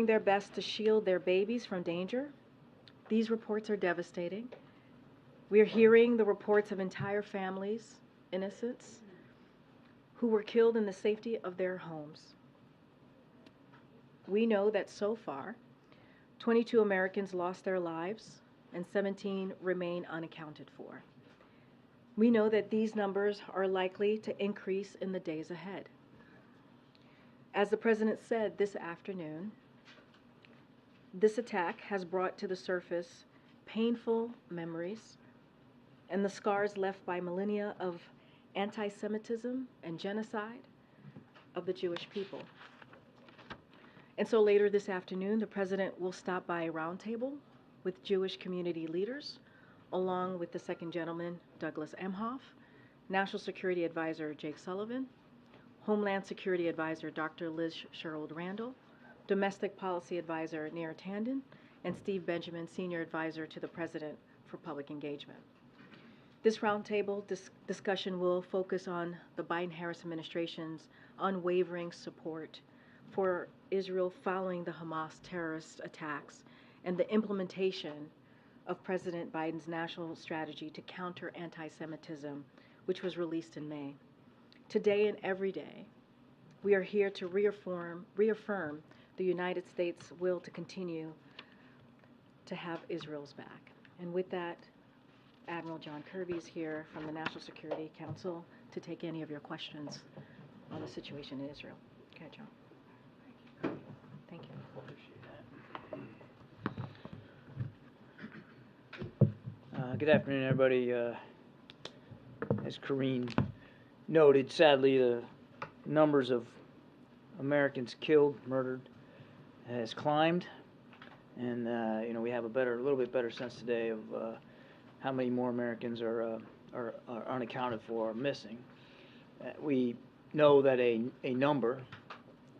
their best to shield their babies from danger. These reports are devastating. We are hearing the reports of entire families, innocents, who were killed in the safety of their homes. We know that so far, 22 Americans lost their lives and 17 remain unaccounted for. We know that these numbers are likely to increase in the days ahead. As the President said this afternoon, this attack has brought to the surface painful memories and the scars left by millennia of anti-Semitism and genocide of the Jewish people. And so later this afternoon, the President will stop by a roundtable with Jewish community leaders, along with the Second Gentleman, Douglas Emhoff, National Security Advisor Jake Sullivan, Homeland Security Advisor Dr. Liz Sherwood Randall, Domestic Policy Advisor Neera Tanden, and Steve Benjamin, Senior Advisor to the President for Public Engagement. This roundtable discussion will focus on the Biden-Harris administration's unwavering support for Israel following the Hamas terrorist attacks and the implementation of President Biden's national strategy to counter anti-Semitism, which was released in May. Today and every day, we are here to reaffirm the United States' will to continue to have Israel's back. And with that, Admiral John Kirby is here from the National Security Council to take any of your questions on the situation in Israel. Okay, John. Thank you. Good afternoon, everybody. As Karine noted, sadly, the numbers of Americans killed, murdered, has climbed, and we have a little bit better sense today of how many more Americans are unaccounted for, or missing. We know that a number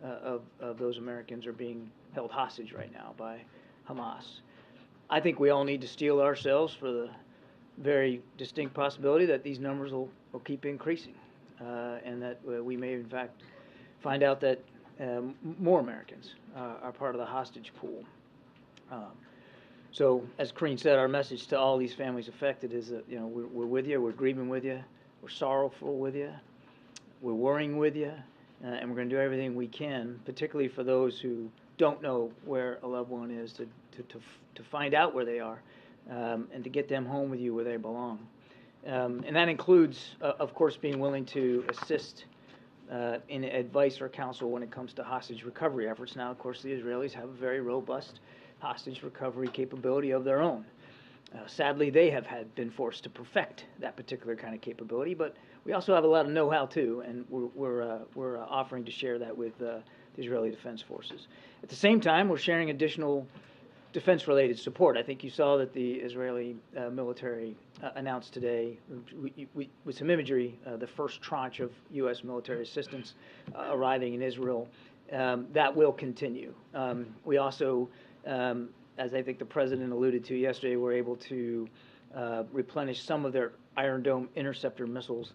of those Americans are being held hostage right now by Hamas. I think we all need to steel ourselves for the very distinct possibility that these numbers will keep increasing, and that we may, in fact, find out that more Americans are part of the hostage pool. So, as Karine said, our message to all these families affected is that we're with you, we're grieving with you, we're sorrowful with you, we're worrying with you, and we're going to do everything we can, particularly for those who don't know where a loved one is, to find out where they are, and to get them home with you where they belong. And that includes, of course, being willing to assist in advice or counsel when it comes to hostage recovery efforts. Now, of course, the Israelis have a very robust hostage recovery capability of their own. Sadly, they have been forced to perfect that particular kind of capability, but we also have a lot of know-how too, and we're offering to share that with the Israeli Defense Forces. At the same time, we're sharing additional defense-related support. I think you saw that the Israeli military announced today, with some imagery, the first tranche of U.S. military assistance arriving in Israel. That will continue. We also, as I think the President alluded to yesterday, were able to replenish some of their Iron Dome interceptor missiles.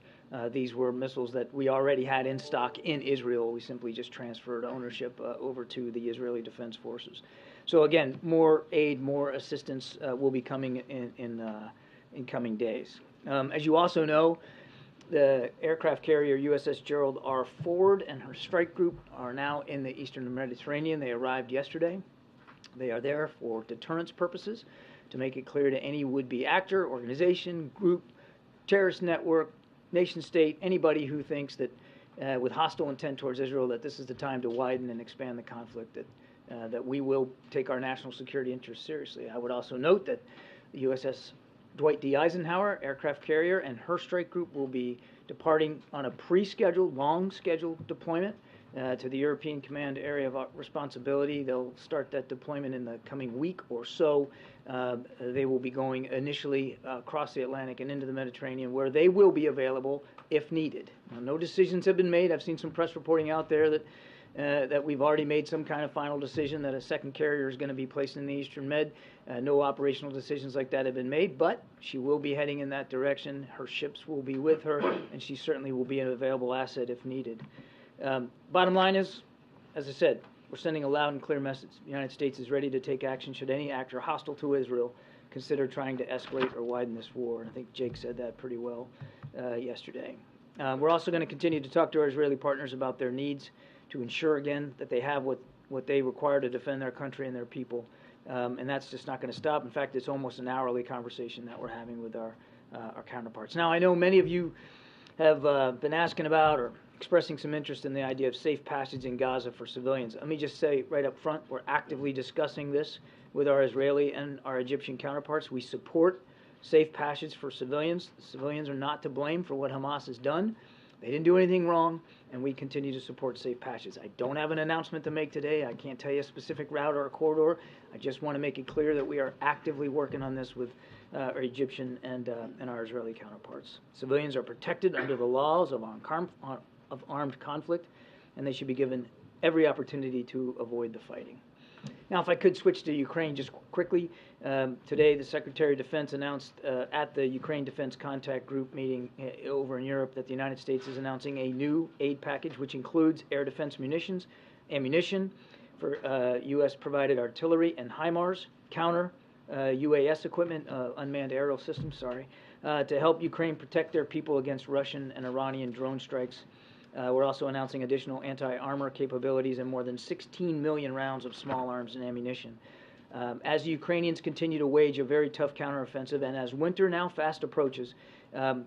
These were missiles that we already had in stock in Israel. We simply just transferred ownership over to the Israeli Defense Forces. So again, more aid, more assistance will be coming in coming days. As you also know, the aircraft carrier USS Gerald R. Ford and her strike group are now in the Eastern Mediterranean. They arrived yesterday. They are there for deterrence purposes, to make it clear to any would-be actor, organization, group, terrorist network, nation-state, anybody who thinks that with hostile intent towards Israel, that this is the time to widen and expand the conflict, that we will take our national security interests seriously. I would also note that the USS Dwight D. Eisenhower aircraft carrier and her strike group will be departing on a pre-scheduled, long-scheduled deployment to the European Command Area of Responsibility. They'll start that deployment in the coming week or so. They will be going initially across the Atlantic and into the Mediterranean, where they will be available if needed. Now, no decisions have been made. I've seen some press reporting out there that we've already made some kind of final decision that a second carrier is going to be placed in the Eastern Med. No operational decisions like that have been made, but she will be heading in that direction. Her ships will be with her, and she certainly will be an available asset if needed. Bottom line is, as I said, we're sending a loud and clear message. The United States is ready to take action should any actor hostile to Israel consider trying to escalate or widen this war. And I think Jake said that pretty well yesterday. We're also going to continue to talk to our Israeli partners about their needs to ensure, again, that they have what they require to defend their country and their people. And that's just not going to stop. In fact, it's almost an hourly conversation that we're having with our counterparts. Now, I know many of you have been asking about or expressing some interest in the idea of safe passage in Gaza for civilians. Let me just say right up front, we're actively discussing this with our Israeli and our Egyptian counterparts. We support safe passage for civilians. The civilians are not to blame for what Hamas has done. They didn't do anything wrong, and we continue to support safe passage. I don't have an announcement to make today. I can't tell you a specific route or a corridor. I just want to make it clear that we are actively working on this with our Egyptian and our Israeli counterparts. Civilians are protected under the laws of armed conflict, and they should be given every opportunity to avoid the fighting. Now, if I could switch to Ukraine just quickly. Today, the Secretary of Defense announced at the Ukraine Defense Contact Group meeting over in Europe that the United States is announcing a new aid package, which includes air defense ammunition for U.S.-provided artillery and HIMARS, counter UAS equipment, unmanned aerial systems, to help Ukraine protect their people against Russian and Iranian drone strikes. We're also announcing additional anti-armor capabilities and more than 16 million rounds of small arms and ammunition. As the Ukrainians continue to wage a very tough counteroffensive, and as winter now fast approaches,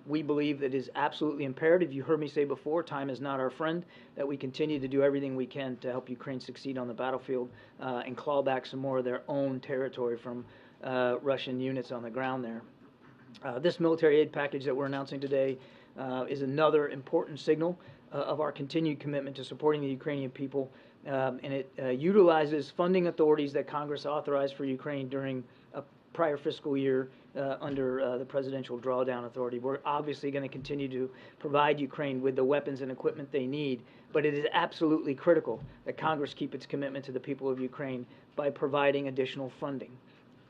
we believe that it is absolutely imperative. You heard me say before, time is not our friend, that we continue to do everything we can to help Ukraine succeed on the battlefield and claw back some more of their own territory from Russian units on the ground there. This military aid package that we're announcing today is another important signal of our continued commitment to supporting the Ukrainian people, and it utilizes funding authorities that Congress authorized for Ukraine during a prior fiscal year under the Presidential Drawdown Authority. We're obviously going to continue to provide Ukraine with the weapons and equipment they need, but it is absolutely critical that Congress keep its commitment to the people of Ukraine by providing additional funding.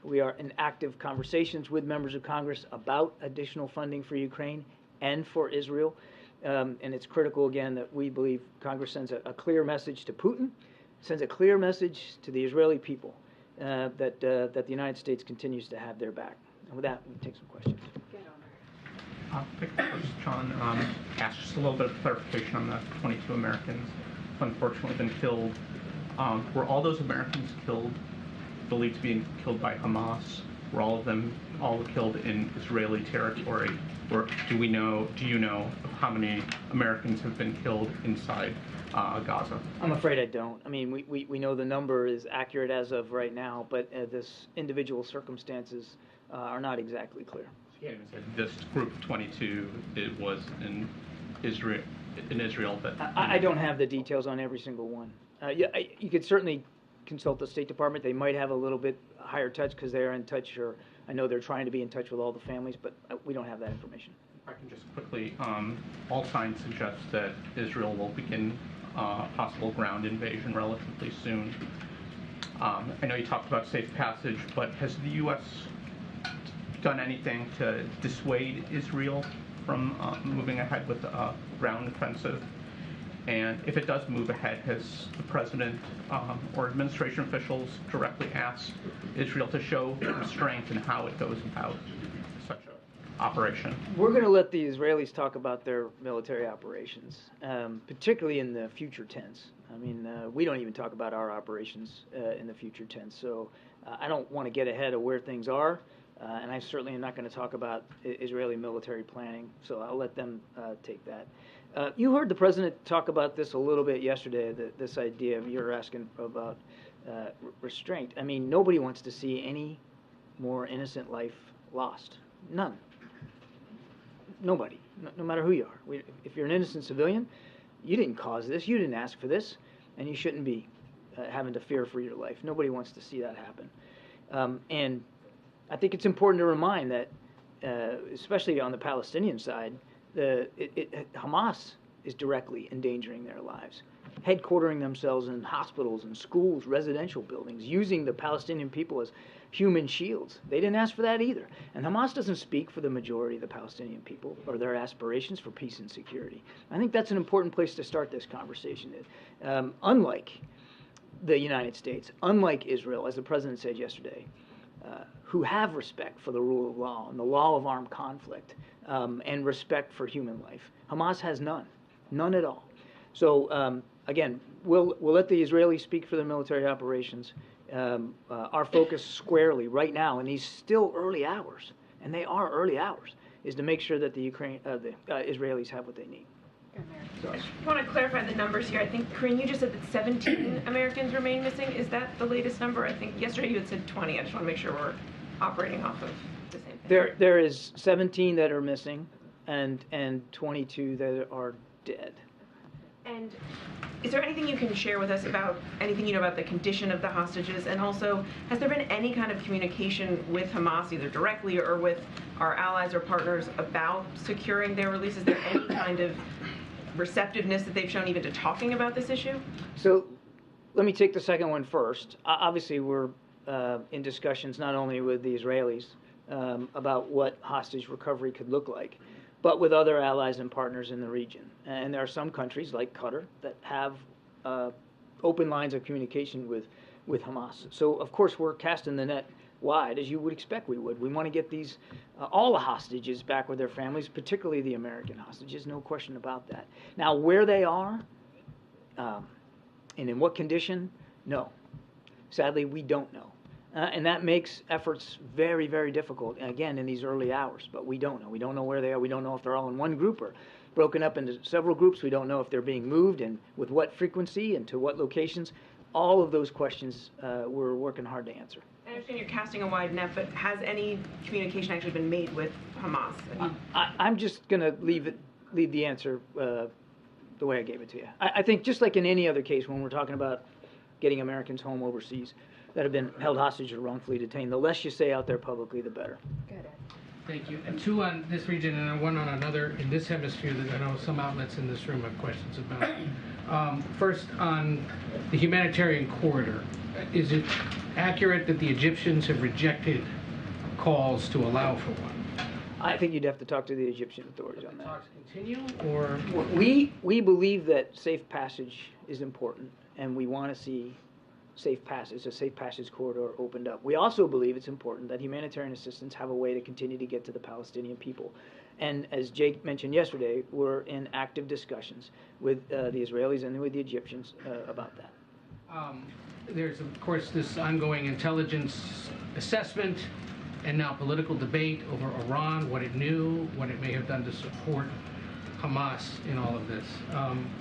We are in active conversations with members of Congress about additional funding for Ukraine and for Israel. And it's critical, again, that we believe Congress sends a clear message to Putin, sends a clear message to the Israeli people that the United States continues to have their back. And with that, we'll take some questions. First, John, asked just a little bit of clarification on the 22 Americans who unfortunately been killed. Were all those Americans believed to be killed by Hamas? Were all of them killed in Israeli territory? Or do you know of how many Americans have been killed inside Gaza? I'm afraid I don't. I mean, we know the number is accurate as of right now, but this individual circumstances are not exactly clear. Yeah, this group of 22, it was in Israel, but I don't have the details on every single one. You could certainly consult the State Department. They might have a little bit higher touch because they're in touch, or I know they're trying to be in touch with all the families, but we don't have that information. If I can just quickly, all signs suggest that Israel will begin possible ground invasion relatively soon. I know you talked about safe passage, but has the U.S. done anything to dissuade Israel from moving ahead with a ground offensive? And if it does move ahead, has the president or administration officials directly asked Israel to show restraint in how it goes about such an operation? We're going to let the Israelis talk about their military operations, particularly in the future tense. I mean, we don't even talk about our operations in the future tense. So I don't want to get ahead of where things are, and I certainly am not going to talk about Israeli military planning. So I'll let them take that. You heard the president talk about this a little bit yesterday, this idea of you're asking about restraint. I mean, nobody wants to see any more innocent life lost. None. Nobody, no matter who you are. If you're an innocent civilian, you didn't cause this, you didn't ask for this, and you shouldn't be having to fear for your life. Nobody wants to see that happen. And I think it's important to remind that, especially on the Palestinian side, Hamas is directly endangering their lives, headquartering themselves in hospitals and schools, residential buildings, using the Palestinian people as human shields. They didn't ask for that either. And Hamas doesn't speak for the majority of the Palestinian people or their aspirations for peace and security. I think that's an important place to start this conversation. Unlike the United States, unlike Israel, as the president said yesterday, who have respect for the rule of law and the law of armed conflict and respect for human life. Hamas has none at all. So again, we'll let the Israelis speak for their military operations. Our focus squarely right now in these still early hours, and they are early hours, is to make sure that the Israelis have what they need. I just want to clarify the numbers here. I think, Karine, you just said that 17 Americans remain missing. Is that the latest number? I think yesterday you had said 20. I just want to make sure we're operating off of the same thing. There is 17 that are missing and 22 that are dead. And is there anything you can share with us about anything you know about the condition of the hostages? And also, has there been any kind of communication with Hamas, either directly or with our allies or partners, about securing their release? Is there any kind of receptiveness that they've shown even to talking about this issue? So let me take the second one first. Obviously, we're in discussions not only with the Israelis about what hostage recovery could look like, but with other allies and partners in the region. And there are some countries, like Qatar, that have open lines of communication with Hamas. So, of course, we're casting the net wide, as you would expect we would. We want to get these, all the hostages back with their families, particularly the American hostages, no question about that. Now, where they are and in what condition, no. Sadly, we don't know. And that makes efforts very, very difficult, again, in these early hours. But we don't know. We don't know where they are. We don't know if they're all in one group or broken up into several groups. We don't know if they're being moved and with what frequency and to what locations. All of those questions we're working hard to answer. I understand you're casting a wide net, but has any communication actually been made with Hamas? I'm just going to leave the answer the way I gave it to you. I think just like in any other case when we're talking about getting Americans home overseas that have been held hostage or wrongfully detained, the less you say out there publicly, the better. Got it. Thank you. And two on this region and one on another in this hemisphere that I know some outlets in this room have questions about. First, on the humanitarian corridor, is it accurate that the Egyptians have rejected calls to allow for one? I think you'd have to talk to the Egyptian authorities on that. Talks continue, or we believe that safe passage is important, and we want to see a safe passage corridor opened up. We also believe it's important that humanitarian assistance have a way to continue to get to the Palestinian people. And as Jake mentioned yesterday, we're in active discussions with the Israelis and with the Egyptians about that. There's, of course, this ongoing intelligence assessment and now political debate over Iran, what it knew, what it may have done to support Hamas in all of this.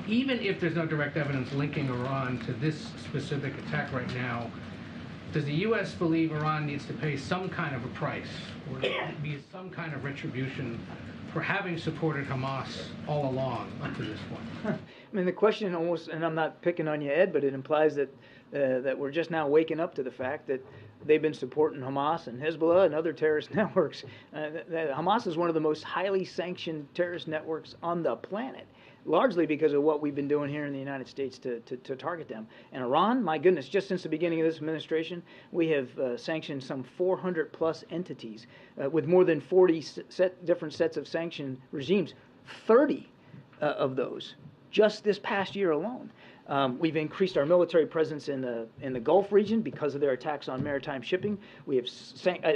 Even if there's no direct evidence linking Iran to this specific attack right now, does the U.S. believe Iran needs to pay some kind of a price or be some kind of retribution for having supported Hamas all along up to this point? I mean, the question almost, and I'm not picking on you, Ed, but it implies that we're just now waking up to the fact that they've been supporting Hamas and Hezbollah and other terrorist networks. Hamas is one of the most highly sanctioned terrorist networks on the planet, largely because of what we've been doing here in the United States to target them. And Iran, my goodness, just since the beginning of this administration, we have sanctioned some 400-plus entities with more than 40 different sets of sanction regimes, 30 of those just this past year alone. We've increased our military presence in the Gulf region because of their attacks on maritime shipping. We have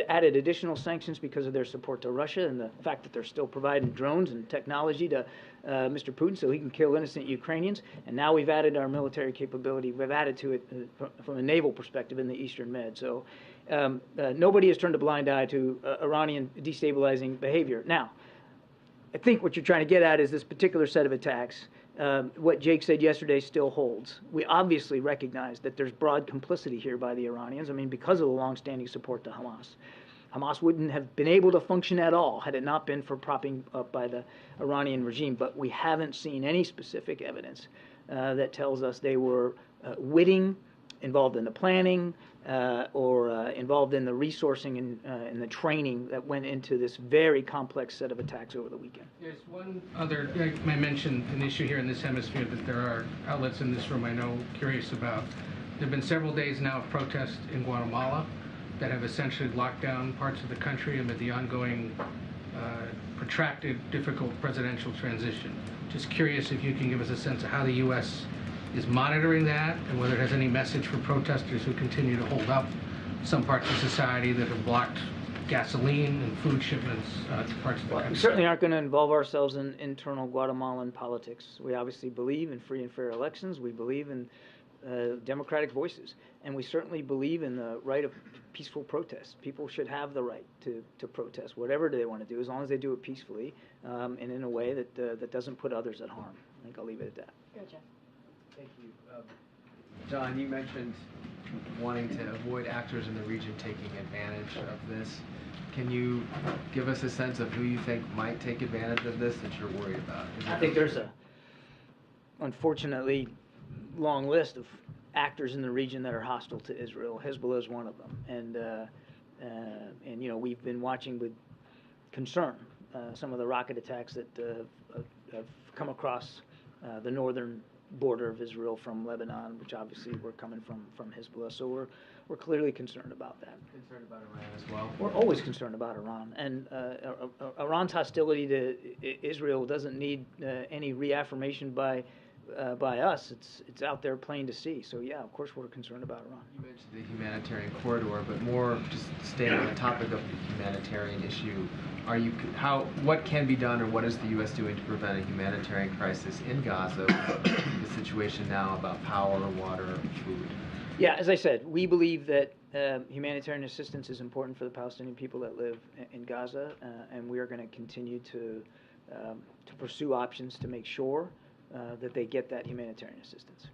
added additional sanctions because of their support to Russia and the fact that they're still providing drones and technology to Mr. Putin so he can kill innocent Ukrainians. And now we've added our military capability. We've added to it from a naval perspective in the Eastern Med. So nobody has turned a blind eye to Iranian destabilizing behavior. Now, I think what you're trying to get at is this particular set of attacks. What Jake said yesterday still holds. We obviously recognize that there's broad complicity here by the Iranians. I mean, because of the longstanding support to Hamas. Hamas wouldn't have been able to function at all had it not been for propping up by the Iranian regime. But we haven't seen any specific evidence that tells us they were witting, involved in the planning, or involved in the resourcing and the training that went into this very complex set of attacks over the weekend. There's one other, I mentioned an issue here in this hemisphere that there are outlets in this room I know curious about. There have been several days now of protests in Guatemala that have essentially locked down parts of the country amid the ongoing protracted, difficult presidential transition. Just curious if you can give us a sense of how the U.S. is monitoring that, and whether it has any message for protesters who continue to hold up some parts of society that have blocked gasoline and food shipments to parts of the country. We certainly aren't going to involve ourselves in internal Guatemalan politics. We obviously believe in free and fair elections. We believe in democratic voices. And we certainly believe in the right of peaceful protest. People should have the right to protest, whatever they want to do, as long as they do it peacefully and in a way that doesn't put others at harm. I think I'll leave it at that. Go, Jeff. Thank you. John, you mentioned wanting to avoid actors in the region taking advantage of this. Can you give us a sense of who you think might take advantage of this that you're worried about? I think there's a, unfortunately, long list of actors in the region that are hostile to Israel. Hezbollah is one of them, and you know, we've been watching with concern some of the rocket attacks that have come across the northern border of Israel from Lebanon, which obviously were coming from Hezbollah. So we're clearly concerned about that. Concerned about Iran as well? We're always concerned about Iran. And Iran's hostility to Israel doesn't need any reaffirmation by us. It's out there plain to see. So yeah, of course we're concerned about Iran. You mentioned the humanitarian corridor, but more just staying on the topic of the humanitarian issue. What can be done, or what is the U.S. doing to prevent a humanitarian crisis in Gaza? The situation now about power, water, food. Yeah, as I said, we believe that humanitarian assistance is important for the Palestinian people that live in Gaza, and we are going to continue to pursue options to make sure that they get that humanitarian assistance.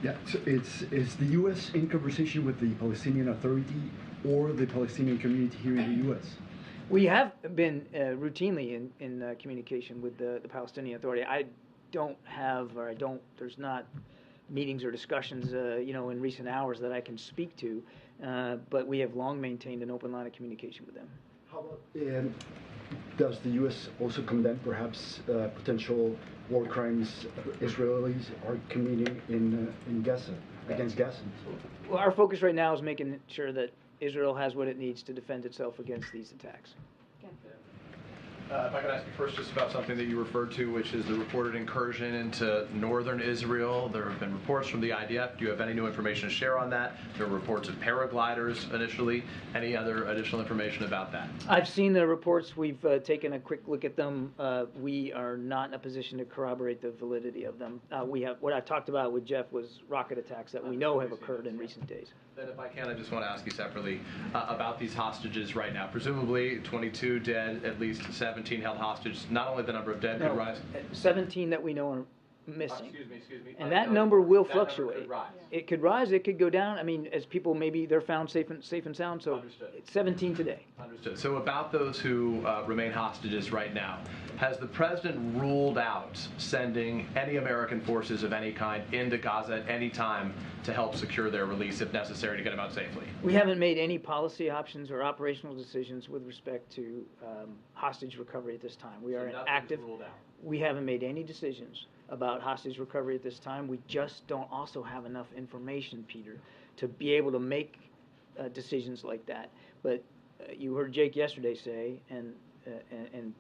Yeah, so is the U.S. in conversation with the Palestinian Authority or the Palestinian community here in the U.S.? We have been routinely in communication with the Palestinian Authority. There's not meetings or discussions, in recent hours that I can speak to, but we have long maintained an open line of communication with them. How about, does the U.S. also condemn perhaps potential war crimes Israelis are committing in Gaza, against Gaza? Well, our focus right now is making sure that Israel has what it needs to defend itself against these attacks. If I could ask you first just about something that you referred to, which is the reported incursion into northern Israel. There have been reports from the IDF. Do you have any new information to share on that? There were reports of paragliders initially. Any other additional information about that? I've seen the reports. We've taken a quick look at them. We are not in a position to corroborate the validity of them. What I talked about with Jeff was rocket attacks that we know have occurred in recent days. Then if I can, I just want to ask you separately about these hostages right now. Presumably 22 dead, at least 17 held hostage. Not only the number of dead could rise. 17 that we know are missing. Excuse me. And that number will that fluctuate. Number could rise. It could rise, it could go down. I mean, as people maybe they're found safe and sound. So Understood. It's 17 today. Understood. So about those who remain hostages right now, has the president ruled out sending any American forces of any kind into Gaza at any time to help secure their release if necessary to get them out safely? We haven't made any policy options or operational decisions with respect to hostage recovery at this time. We are in active. Ruled out. We haven't made any decisions about hostage recovery at this time. We just don't also have enough information, Peter, to be able to make decisions like that. But you heard Jake yesterday say, and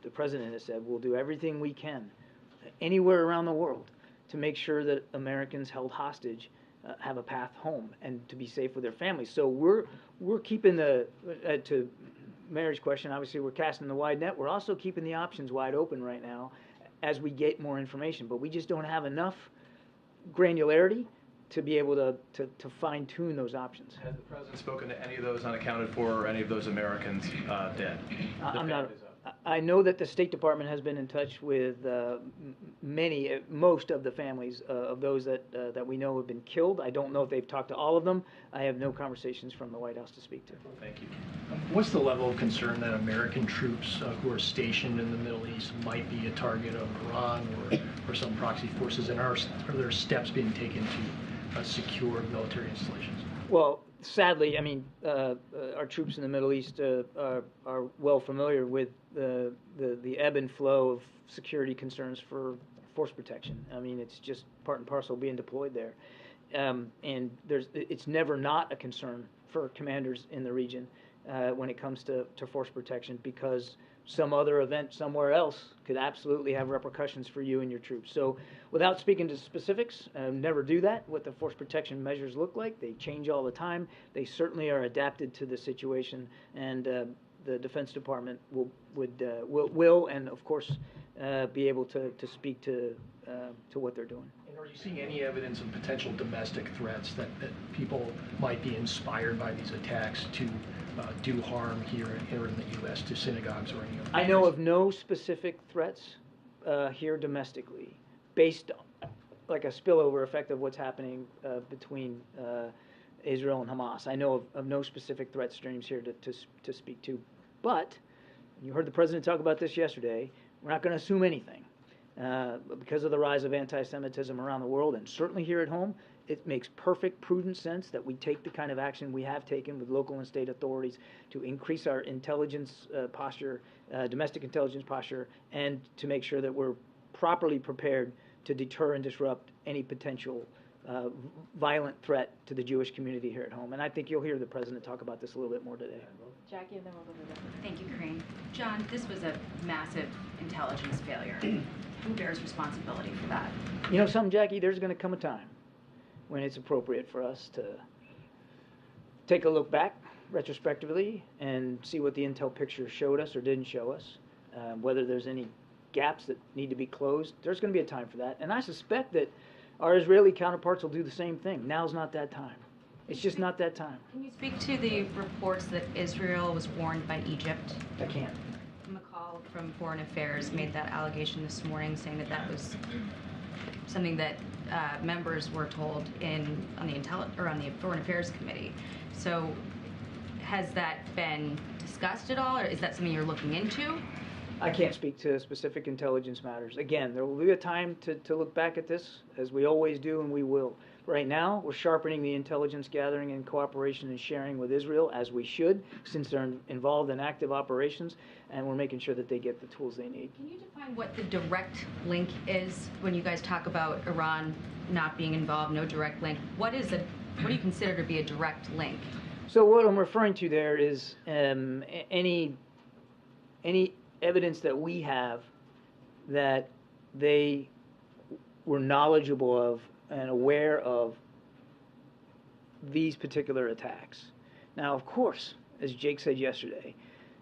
the president has said, we'll do everything we can anywhere around the world to make sure that Americans held hostage have a path home and to be safe with their families. So we're keeping to Mary's question, obviously we're casting the wide net. We're also keeping the options wide open right now as we get more information. But we just don't have enough granularity to be able to fine-tune those options. Has the president spoken to any of those unaccounted for or any of those Americans dead? I know that the State Department has been in touch with most of the families of those that we know have been killed. I don't know if they've talked to all of them. I have no conversations from the White House to speak to. Thank you. What's the level of concern that American troops who are stationed in the Middle East might be a target of Iran or some proxy forces, and are there steps being taken to secure military installations? Well, sadly, I mean, our troops in the Middle East are well familiar with the ebb and flow of security concerns for force protection. I mean, it's just part and parcel being deployed there. And it's never not a concern for commanders in the region. when it comes to force protection, because some other event somewhere else could absolutely have repercussions for you and your troops. So without speaking to specifics, never do that. What the force protection measures look like, they change all the time. They certainly are adapted to the situation, and the Defense Department will and of course be able to speak to what they're doing. And are you seeing any evidence of potential domestic threats that people might be inspired by these attacks to do harm here in the U.S. to synagogues or any other? I know of no specific threats here domestically, based on, like, a spillover effect of what's happening between Israel and Hamas. I know of no specific threat streams here to speak to. But you heard the president talk about this yesterday. We're not going to assume anything. Because of the rise of anti-Semitism around the world, and certainly here at home, it makes perfect, prudent sense that we take the kind of action we have taken with local and state authorities to increase our intelligence posture, domestic intelligence posture, and to make sure that we're properly prepared to deter and disrupt any potential violent threat to the Jewish community here at home. And I think you'll hear the president talk about this a little bit more today. Jackie, and then we'll go to that. Thank you, Karine. John, this was a massive intelligence failure. Who bears responsibility for that? You know something, Jackie? There's going to come a time when it's appropriate for us to take a look back retrospectively and see what the intel picture showed us or didn't show us, whether there's any gaps that need to be closed. There's going to be a time for that. And I suspect that our Israeli counterparts will do the same thing. Now's not that time. It's just not that time. Can you speak to the reports that Israel was warned by Egypt? I can't. McCall from Foreign Affairs made that allegation this morning, saying that that was something that members were told on the Foreign Affairs Committee. So, has that been discussed at all, or is that something you're looking into? I can't speak to specific intelligence matters. Again, there will be a time to look back at this, as we always do, and we will. Right now, we're sharpening the intelligence gathering and cooperation and sharing with Israel, as we should, since they're involved in active operations, and we're making sure that they get the tools they need. Can you define what the direct link is when you guys talk about Iran not being involved, no direct link? What do you consider to be a direct link? So what I'm referring to there is any evidence that we have that they were knowledgeable of and aware of these particular attacks. Now, of course, as Jake said yesterday,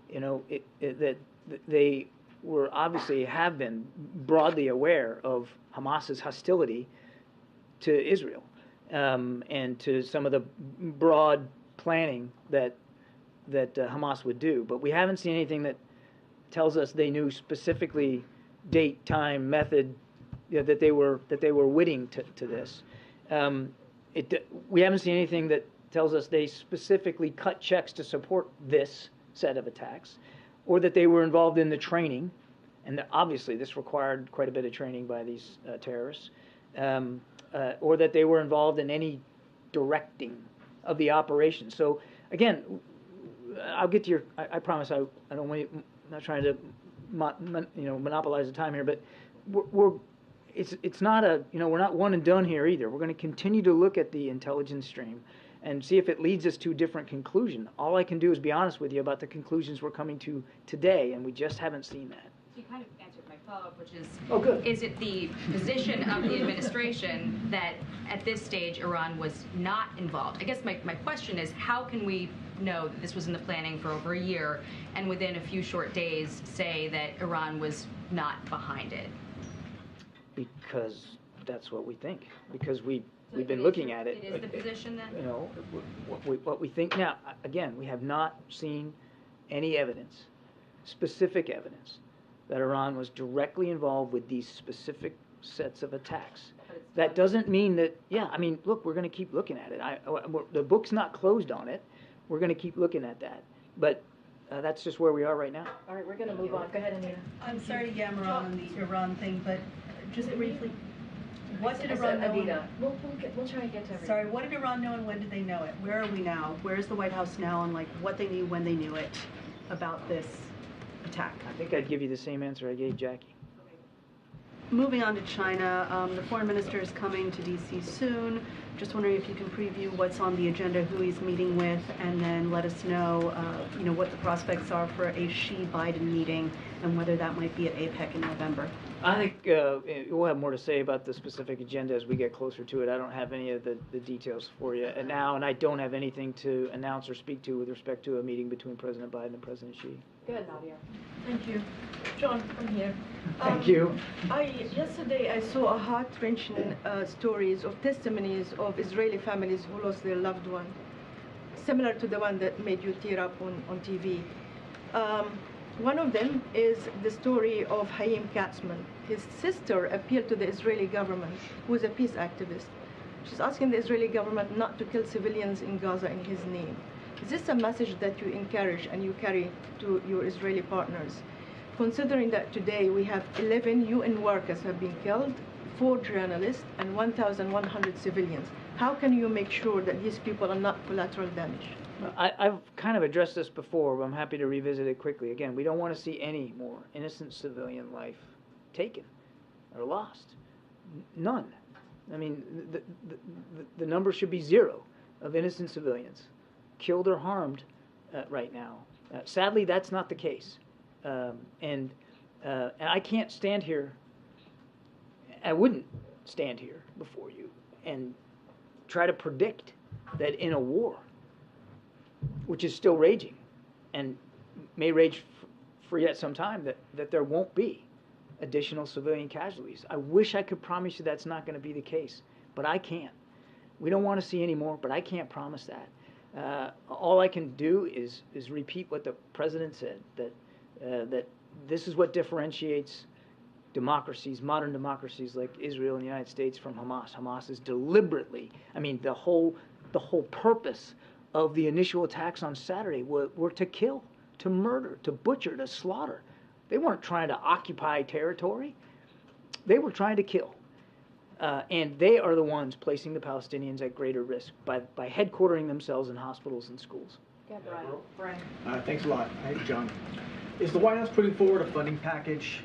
you know, that they were obviously have been broadly aware of Hamas's hostility to Israel and to some of the broad planning that Hamas would do. But we haven't seen anything that tells us they knew specifically date, time, method, that they were witting to this. We haven't seen anything that tells us they specifically cut checks to support this set of attacks, or that they were involved in the training, and obviously this required quite a bit of training by these terrorists, or that they were involved in any directing of the operation. So again, I'll get to your. I promise I don't want. I'm not trying to monopolize the time here, but it's not we're not one and done here either. We're going to continue to look at the intelligence stream and see if it leads us to a different conclusion. All I can do is be honest with you about the conclusions we're coming to today, and we just haven't seen that. You kind of answered my follow-up, which is, good. Is it the position of the administration that at this stage Iran was not involved? I guess my question is, how can we know that this was in the planning for over a year and within a few short days say that Iran was not behind it? Because that's what we think. Because we've been looking at it. It is the position that... You know, what we think now, again, we have not seen any evidence, specific evidence, that Iran was directly involved with these specific sets of attacks. That doesn't mean that, look, we're going to keep looking at it. The book's not closed on it. We're going to keep looking at that. But that's just where we are right now. All right, we're going to move on. Go ahead, Anita. I'm sorry to yammer on the Iran thing, but just briefly, what did Iran know? Anita, we'll try and get to everything. Sorry, what did Iran know and when did they know it? Where are we now? Where's the White House now on what they knew, when they knew it about this attack? I think I'd give you the same answer I gave Jackie. Moving on to China, the foreign minister is coming to D.C. soon. Just wondering if you can preview what's on the agenda, who he's meeting with, and then let us know, what the prospects are for a Xi-Biden meeting and whether that might be at APEC in November. I think we'll have more to say about the specific agenda as we get closer to it. I don't have any of the details for you now, and I don't have anything to announce or speak to with respect to a meeting between President Biden and President Xi. Go ahead, Nadia. Thank you. John, I'm here. Thank you. Yesterday I saw a heart-wrenching stories of testimonies of Israeli families who lost their loved one, similar to the one that made you tear up on TV. One of them is the story of Haim Katzman. His sister appealed to the Israeli government, who is a peace activist. She's asking the Israeli government not to kill civilians in Gaza in his name. Is this a message that you encourage and you carry to your Israeli partners? Considering that today we have 11 UN workers have been killed, 4 journalists, and 1,100 civilians, how can you make sure that these people are not collateral damage? I've kind of addressed this before, but I'm happy to revisit it quickly. Again, we don't want to see any more innocent civilian life taken or lost. None. I mean, the number should be 0 of innocent civilians killed or harmed right now. Sadly, that's not the case. And I can't stand here, I wouldn't stand here before you and try to predict that in a war, which is still raging and may rage for yet some time, that there won't be additional civilian casualties. I wish I could promise you that's not going to be the case, but I can't. We don't want to see any more, but I can't promise that. All I can do is repeat what the president said, that this is what differentiates democracies, modern democracies like Israel and the United States from Hamas. Hamas is deliberately, I mean, the whole purpose of the initial attacks on Saturday were to kill, to murder, to butcher, to slaughter. They weren't trying to occupy territory. They were trying to kill. And they are the ones placing the Palestinians at greater risk by headquartering themselves in hospitals and schools. Yeah, Brian. Thanks a lot. Hey, John. Is the White House putting forward a funding package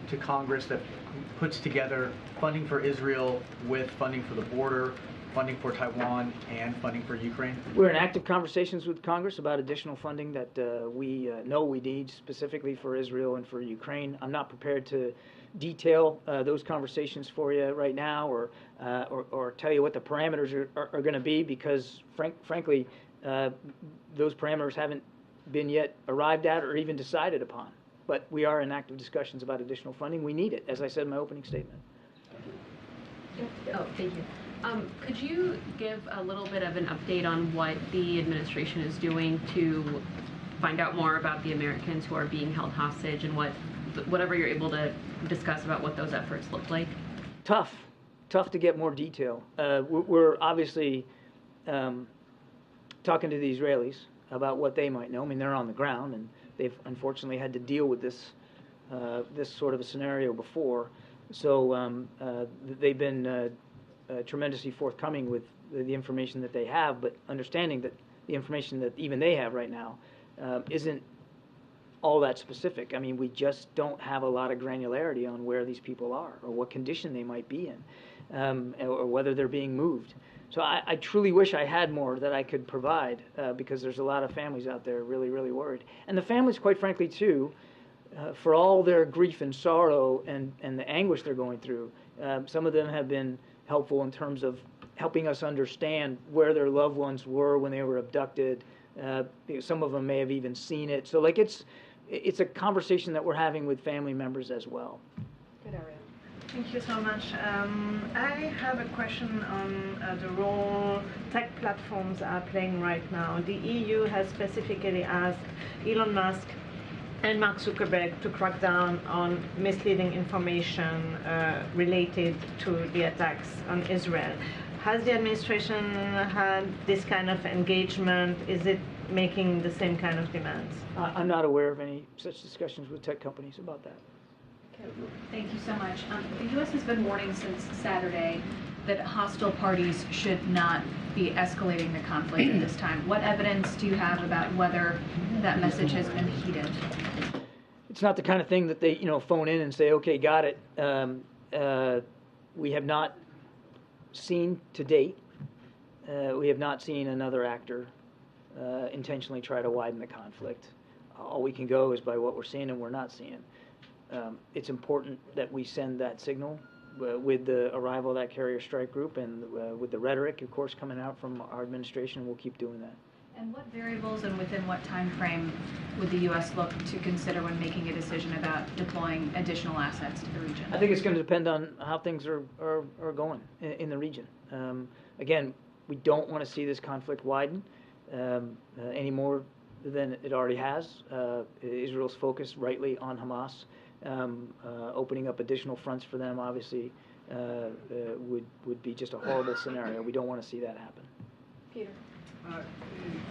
to Congress that puts together funding for Israel with funding for the border, funding for Taiwan, and funding for Ukraine? We're in active conversations with Congress about additional funding that we know we need specifically for Israel and for Ukraine. I'm not prepared to detail those conversations for you right now or tell you what the parameters are going to be because, frankly, those parameters haven't been yet arrived at or even decided upon. But we are in active discussions about additional funding. We need it, as I said in my opening statement. Oh, thank you. Could you give a little bit of an update on what the administration is doing to find out more about the Americans who are being held hostage and whatever you're able to discuss about what those efforts look like? Tough to get more detail. We're obviously talking to the Israelis about what they might know. I mean, they're on the ground, and they've unfortunately had to deal with this sort of a scenario before. So they've been tremendously forthcoming with the information that they have, but understanding that the information that even they have right now isn't all that specific. I mean, we just don't have a lot of granularity on where these people are or what condition they might be in or whether they're being moved. So I truly wish I had more that I could provide because there's a lot of families out there really, really worried. And the families, quite frankly, too, for all their grief and sorrow and the anguish they're going through, some of them have been helpful in terms of helping us understand where their loved ones were when they were abducted. Some of them may have even seen it. So, like, it's a conversation that we're having with family members as well. Good, Ariel. Thank you so much. I have a question on the role tech platforms are playing right now. The EU has specifically asked Elon Musk and Mark Zuckerberg to crack down on misleading information related to the attacks on Israel. Has the administration had this kind of engagement? Is it making the same kind of demands? I'm not aware of any such discussions with tech companies about that. Thank you so much. The U.S. has been warning since Saturday that hostile parties should not be escalating the conflict at this time. What evidence do you have about whether that message has been heeded? It's not the kind of thing that they, phone in and say, okay, got it. We have not seen to date we have not seen another actor intentionally try to widen the conflict. All we can go is by what we're seeing and we're not seeing. It's important that we send that signal with the arrival of that carrier strike group and with the rhetoric, of course, coming out from our administration. We'll keep doing that. And what variables and within what time frame would the U.S. look to consider when making a decision about deploying additional assets to the region? I think it's going to depend on how things are going in the region. Again, we don't want to see this conflict widen any more than it already has. Israel's focused rightly on Hamas. Opening up additional fronts for them, obviously, would be just a horrible scenario. We don't want to see that happen. Peter.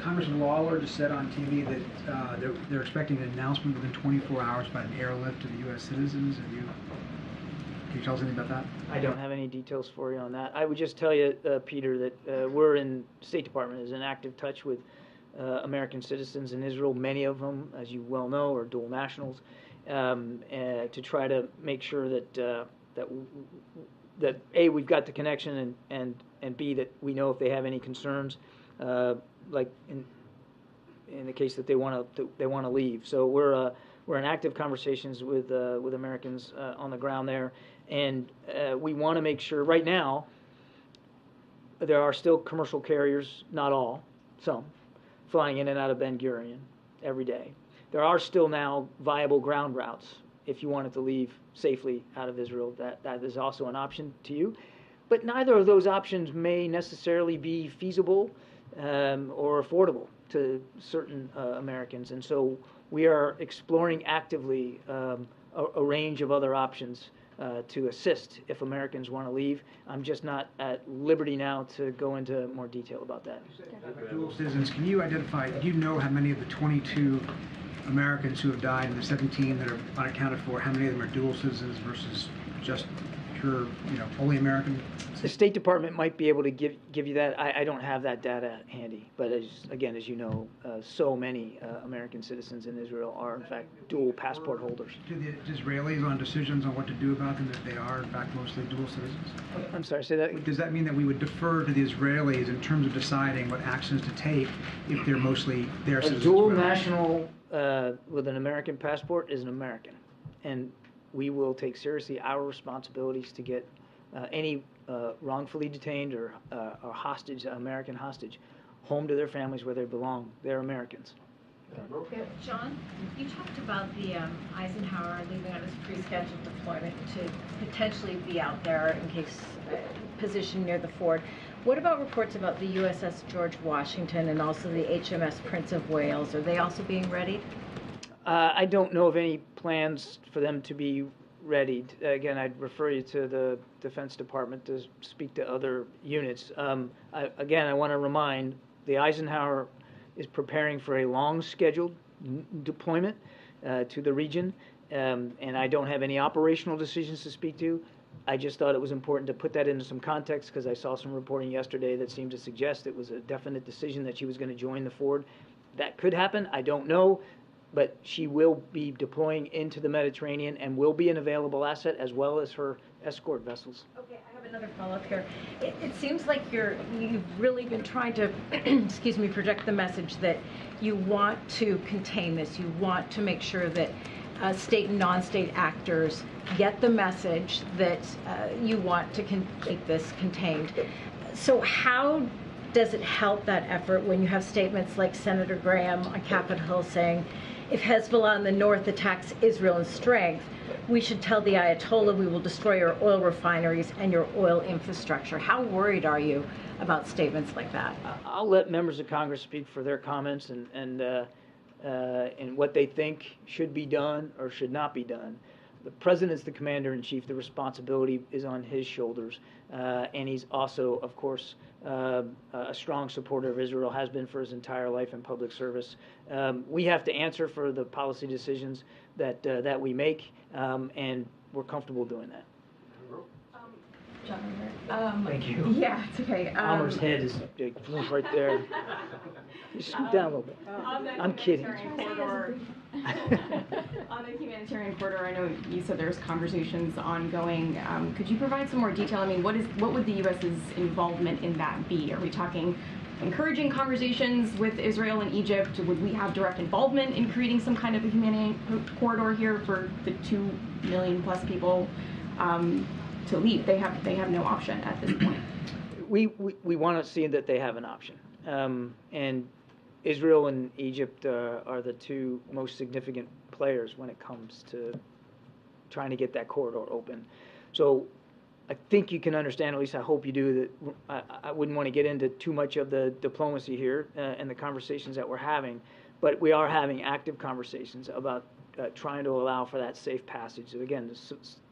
Congressman Lawler just said on TV that they're expecting an announcement within 24 hours about an airlift to the U.S. citizens. Can you tell us anything about that? I don't have any details for you on that. I would just tell you, Peter, that we're in State Department is in active touch with American citizens in Israel. Many of them, as you well know, are dual nationals, to try to make sure that that A, we've got the connection, and B, that we know if they have any concerns, like in the case that they want to leave. So we're in active conversations with Americans on the ground there, and we want to make sure. Right now, there are still commercial carriers, not all, some, flying in and out of Ben Gurion every day. There are still now viable ground routes if you wanted to leave safely out of Israel. That is also an option to you. But neither of those options may necessarily be feasible or affordable to certain Americans. And so we are exploring actively a range of other options to assist if Americans want to leave. I'm just not at liberty now to go into more detail about that. Dual citizens, can you identify, do you know how many of the 22 Americans who have died and the 17 that are unaccounted for, how many of them are dual citizens versus just pure, fully American? The State Department might be able to give you that. I don't have that data handy. But as you know, so many American citizens in Israel are, in fact, dual passport holders. Do the Israelis on decisions on what to do about them if they are, in fact, mostly dual citizens? I'm sorry, say that? Does that mean that we would defer to the Israelis in terms of deciding what actions to take if they're mostly their citizens? A dual national with an American passport is an American. And we will take seriously our responsibilities to get any wrongfully detained or hostage, American hostage, home to their families where they belong. They're Americans. John, you talked about the Eisenhower leaving on his pre-scheduled deployment to potentially be out there in case positioned near the ford. What about reports about the USS George Washington and also the HMS Prince of Wales? Are they also being readied? I don't know of any plans for them to be readied. Again, I'd refer you to the Defense Department to speak to other units. I want to remind the Eisenhower is preparing for a long-scheduled deployment to the region, and I don't have any operational decisions to speak to. I just thought it was important to put that into some context because I saw some reporting yesterday that seemed to suggest it was a definite decision that she was going to join the ford. That could happen. I don't know. But she will be deploying into the Mediterranean and will be an available asset as well as her escort vessels. Okay, I have another follow-up here. It seems like you've really been trying to, project the message that you want to contain this. You want to make sure that state and non-state actors get the message that you want to keep this contained. So how does it help that effort when you have statements like Senator Graham on Capitol Hill saying, if Hezbollah in the north attacks Israel in strength, we should tell the Ayatollah we will destroy your oil refineries and your oil infrastructure. How worried are you about statements like that? I'll let members of Congress speak for their comments and what they think should be done or should not be done. The president's the commander-in-chief. The responsibility is on his shoulders. And he's also, of course, a strong supporter of Israel, has been for his entire life in public service. We have to answer for the policy decisions that we make, and we're comfortable doing that. John, Thank you. Yeah, it's okay. Almer's head is right there. You scoot down a little bit. I'm kidding. On the humanitarian corridor, I know you said there's conversations ongoing. Could you provide some more detail? I mean, what would the U.S.'s involvement in that be? Are we talking encouraging conversations with Israel and Egypt? Would we have direct involvement in creating some kind of a humanitarian corridor here for the 2 million plus people to leave? They have no option at this point. We want to see that they have an option, and Israel and Egypt are the two most significant players when it comes to trying to get that corridor open. So I think you can understand, at least I hope you do, that I wouldn't want to get into too much of the diplomacy here and the conversations that we're having, but we are having active conversations about trying to allow for that safe passage. Again,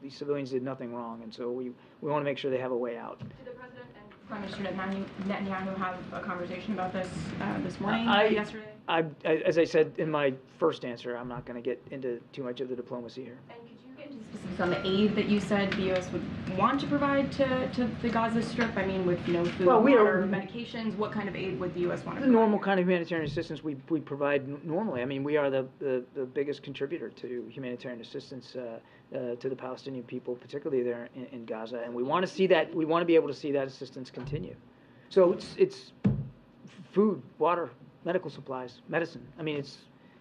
these civilians did nothing wrong, and so we want to make sure they have a way out. Did the President and Prime Minister Netanyahu have a conversation about this this morning, yesterday? As I said in my first answer, I'm not going to get into too much of the diplomacy here. And could you get into specifics on the aid that you said the U.S. would want to provide to the Gaza Strip? I mean, with no food, water, medications, what kind of aid would the U.S. want to provide? The normal kind of humanitarian assistance we provide normally. I mean, we are the biggest contributor to humanitarian assistance to the Palestinian people, particularly there in Gaza, and we want to see that. We want to be able to see that assistance continue. So it's food, water, medical supplies, medicine. I mean,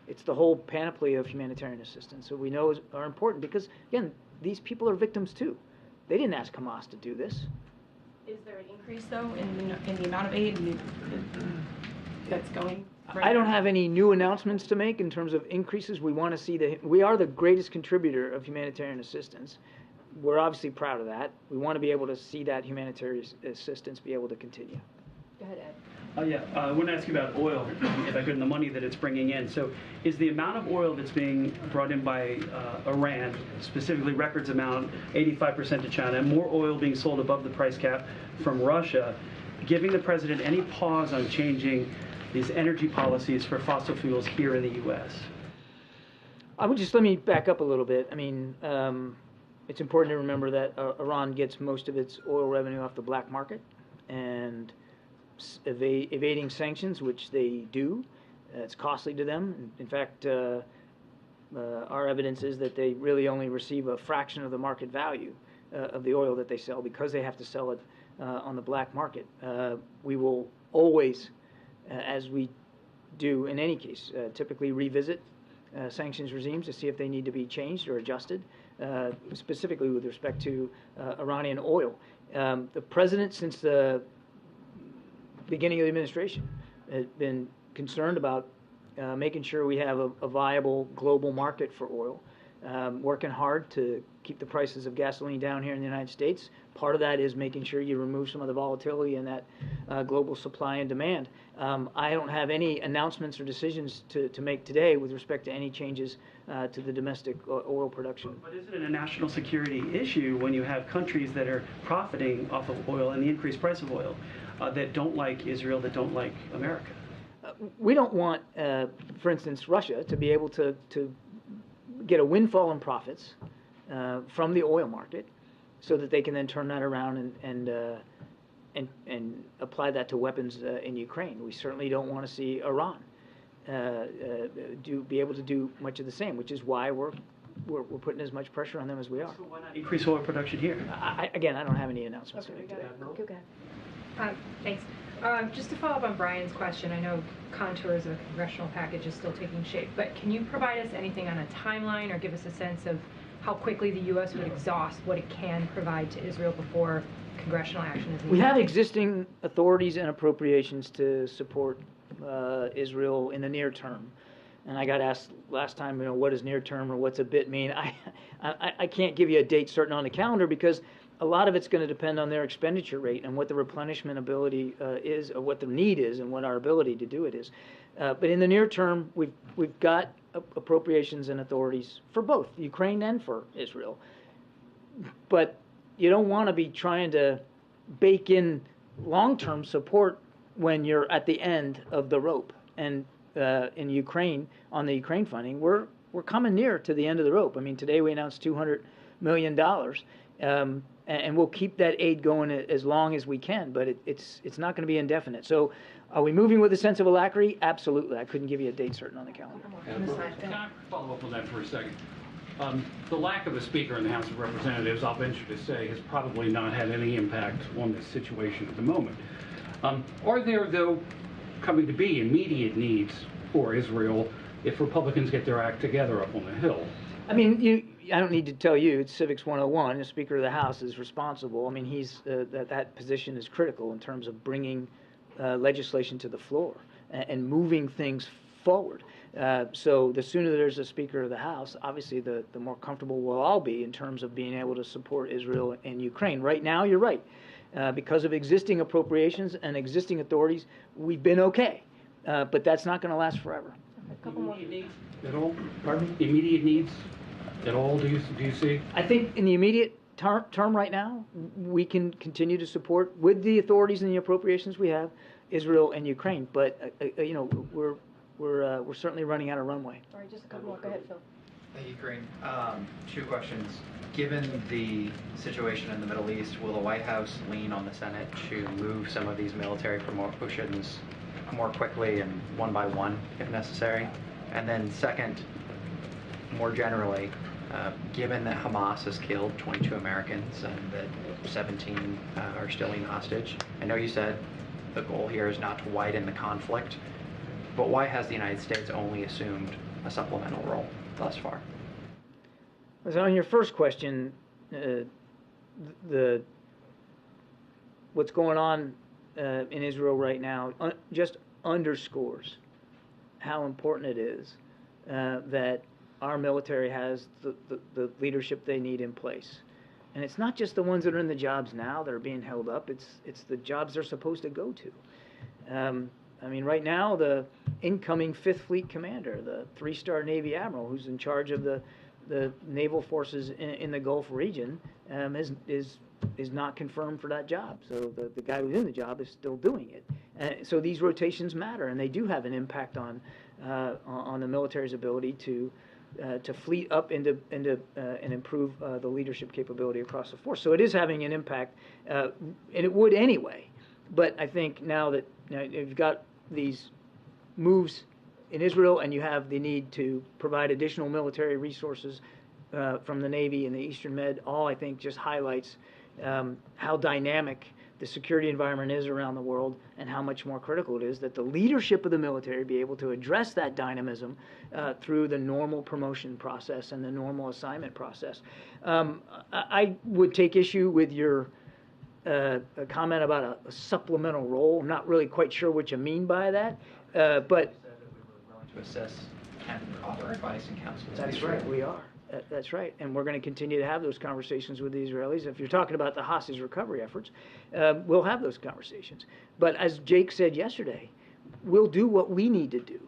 it's the whole panoply of humanitarian assistance that we know are important because, again, these people are victims too. They didn't ask Hamas to do this. Is there an increase, though, in the amount of aid that's going? I don't have any new announcements to make in terms of increases. We want to see we are the greatest contributor of humanitarian assistance. We're obviously proud of that. We want to be able to see that humanitarian assistance be able to continue. Go ahead, Ed. I want to ask you about oil, if I could, and the money that it's bringing in. So is the amount of oil that's being brought in by Iran, specifically records amount, 85% to China, and more oil being sold above the price cap from Russia, giving the president any pause on changing these energy policies for fossil fuels here in the U.S.? Let me back up a little bit. I mean, it's important to remember that Iran gets most of its oil revenue off the black market, and evading sanctions, which they do. It's costly to them. In fact, our evidence is that they really only receive a fraction of the market value of the oil that they sell because they have to sell it on the black market. We will always, as we do in any case, typically revisit sanctions regimes to see if they need to be changed or adjusted, specifically with respect to Iranian oil. The president, since the beginning of the administration, has been concerned about making sure we have a viable global market for oil, working hard to keep the prices of gasoline down here in the United States. Part of that is making sure you remove some of the volatility in that global supply and demand. I don't have any announcements or decisions to make today with respect to any changes to the domestic oil production. But isn't it a national security issue when you have countries that are profiting off of oil and the increased price of oil that don't like Israel, that don't like America? We don't want, for instance, Russia to be able to get a windfall in profits from the oil market, so that they can then turn that around and apply that to weapons in Ukraine. We certainly don't want to see Iran be able to do much of the same, which is why we're putting as much pressure on them as we are. So why not increase oil production here? I don't have any announcements to make today. Okay. Thanks. Just to follow up on Brian's question, I know contours of a congressional package is still taking shape, but can you provide us anything on a timeline or give us a sense of how quickly the U.S. would exhaust what it can provide to Israel before congressional action is needed? We have existing authorities and appropriations to support Israel in the near term. And I got asked last time, what does near term or what's a bit mean? I can't give you a date certain on the calendar because a lot of it's going to depend on their expenditure rate and what the replenishment ability is, or what the need is, and what our ability to do it is. But in the near term, we've got appropriations and authorities for both Ukraine and for Israel. But you don't want to be trying to bake in long-term support when you're at the end of the rope. And in Ukraine, on the Ukraine funding, we're and we'll keep that aid going as long as we can, but it's not going to be indefinite. So are we moving with a sense of alacrity? Absolutely. I couldn't give you a date certain on the calendar. Can I follow up on that for a second? The lack of a speaker in the House of Representatives, I'll venture to say, has probably not had any impact on this situation at the moment. Are there, though, coming to be immediate needs for Israel if Republicans get their act together up on the Hill? I mean, I don't need to tell you, it's Civics 101. The Speaker of the House is responsible. I mean, that position is critical in terms of bringing legislation to the floor and moving things forward. So the sooner there's a Speaker of the House, obviously the more comfortable we'll all be in terms of being able to support Israel and Ukraine. Right now, you're right. Because of existing appropriations and existing authorities, we've been okay. But that's not going to last forever. A couple more needs at all? Pardon me? Immediate needs at all, do you see? I think in the immediate term right now, we can continue to support, with the authorities and the appropriations we have, Israel and Ukraine. But, we're certainly running out of runway. All right, just a couple more. Go ahead, Phil. Thank you, Karine. 2 questions. Given the situation in the Middle East, will the White House lean on the Senate to move some of these military promotions more quickly and one by one, if necessary? And then second, more generally, given that Hamas has killed 22 Americans and that 17 are still in hostage, I know you said the goal here is not to widen the conflict, but why has the United States only assumed a supplemental role thus far? So on your first question, what's going on in Israel right now just underscores how important it is that our military has the leadership they need in place. And it's not just the ones that are in the jobs now that are being held up, it's the jobs they're supposed to go to. I mean, right now, the incoming 5th Fleet commander, the 3-star Navy admiral who's in charge of the naval forces in the Gulf region, is not confirmed for that job. So the guy who's in the job is still doing it. So these rotations matter, and they do have an impact on the military's ability to fleet up and improve the leadership capability across the force. So it is having an impact, and it would anyway. But I think now that you've got these moves in Israel, and you have the need to provide additional military resources from the Navy and the Eastern Med, all I think just highlights how dynamic the security environment is around the world and how much more critical it is that the leadership of the military be able to address that dynamism through the normal promotion process and the normal assignment process. I would take issue with your a comment about a supplemental role. I'm not really quite sure what you mean by that, but to assess and offer advice and counsel. That's right, we are. That's right, and we're going to continue to have those conversations with the Israelis. If you're talking about the hostage recovery efforts, we'll have those conversations. But as Jake said yesterday, we'll do what we need to do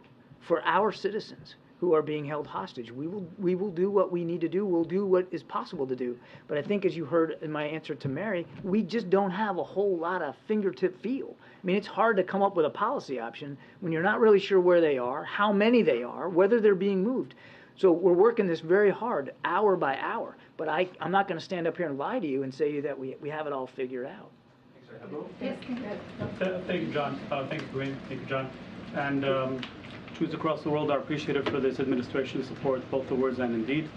for our citizens who are being held hostage. We will do what we need to do. We'll do what is possible to do. But I think, as you heard in my answer to Mary, we just don't have a whole lot of fingertip feel. I mean, it's hard to come up with a policy option when you're not really sure where they are, how many they are, whether they're being moved. So we're working this very hard, hour by hour. But I'm not going to stand up here and lie to you and say that we have it all figured out. Yes. Thank you, John. Thank you, Karine. Thank you, John. And Jews across the world are appreciative for this administration's support, both the words and in deed.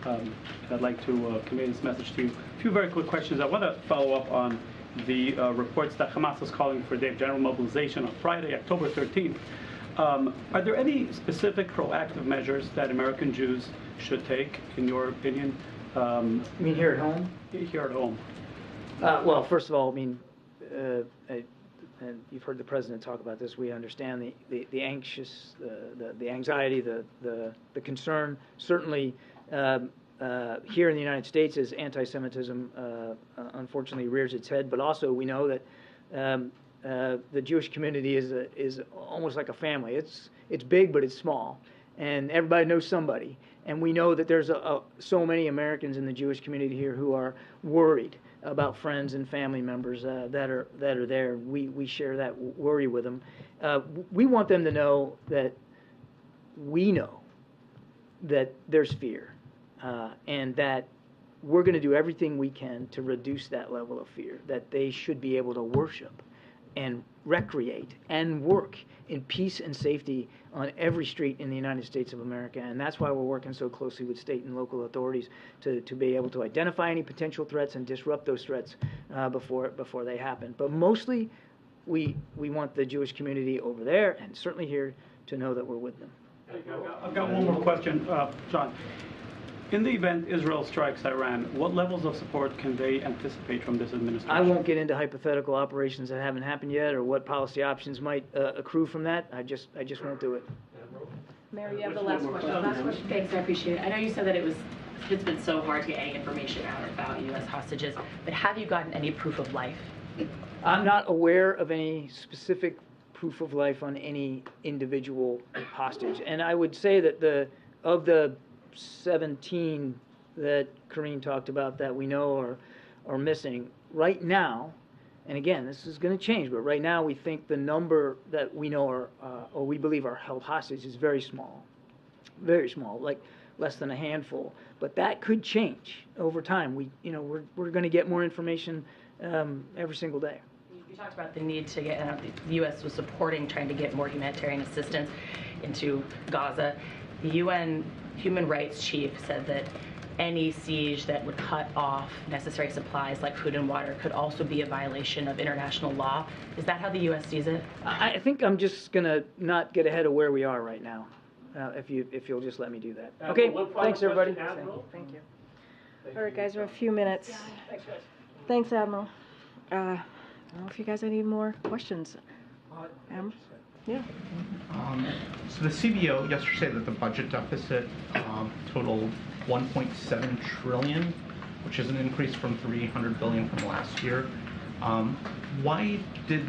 I'd like to convey this message to you. A few very quick questions. I want to follow up on the reports that Hamas is calling for their general mobilization on Friday, October 13th. Are there any specific proactive measures that American Jews should take, in your opinion? You mean here at home? Here at home. Well, first of all, I mean, and you've heard the president talk about this. We understand the anxious, the anxiety, the concern. Certainly, here in the United States, as anti-Semitism unfortunately rears its head, but also we know that the Jewish community is almost like a family. It's big, but it's small, and everybody knows somebody. And we know that there's so many Americans in the Jewish community here who are worried about friends and family members that are there. We share that worry with them. We want them to know that we know that there's fear, and that we're going to do everything we can to reduce that level of fear, that they should be able to worship and recreate and work in peace and safety on every street in the United States of America. And that's why we're working so closely with state and local authorities to be able to identify any potential threats and disrupt those threats before they happen. But mostly, we want the Jewish community over there and certainly here to know that we're with them. I've got one more question, John. In the event Israel strikes Iran, what levels of support can they anticipate from this administration? I won't get into hypothetical operations that haven't happened yet or what policy options might accrue from that. I just won't do it. Mary, you have the last question. Last question. Thanks, I appreciate it. I know you said that it's been so hard to get any information out about U.S. hostages, but have you gotten any proof of life? I'm not aware of any specific proof of life on any individual hostage. And I would say that of the 17 that Karine talked about that we know are missing right now, and again, this is going to change, but right now we think the number that we know or we believe are held hostage is very small, like less than a handful. But that could change over time. We're going to get more information every single day. You talked about the need to get, the U.S. was supporting trying to get more humanitarian assistance into Gaza. The UN Human Rights Chief said that any siege that would cut off necessary supplies like food and water could also be a violation of international law. Is that how the U.S. sees it? I think I'm just going to not get ahead of where we are right now, if you'll just let me do that. Okay, thanks everybody. Thank you. All right, guys, we have a few minutes. Thanks, Admiral. I don't know if you guys have any more questions. Admiral? Yeah. So the CBO yesterday said that the budget deficit totaled 1.7 trillion, which is an increase from 300 billion from last year. Why did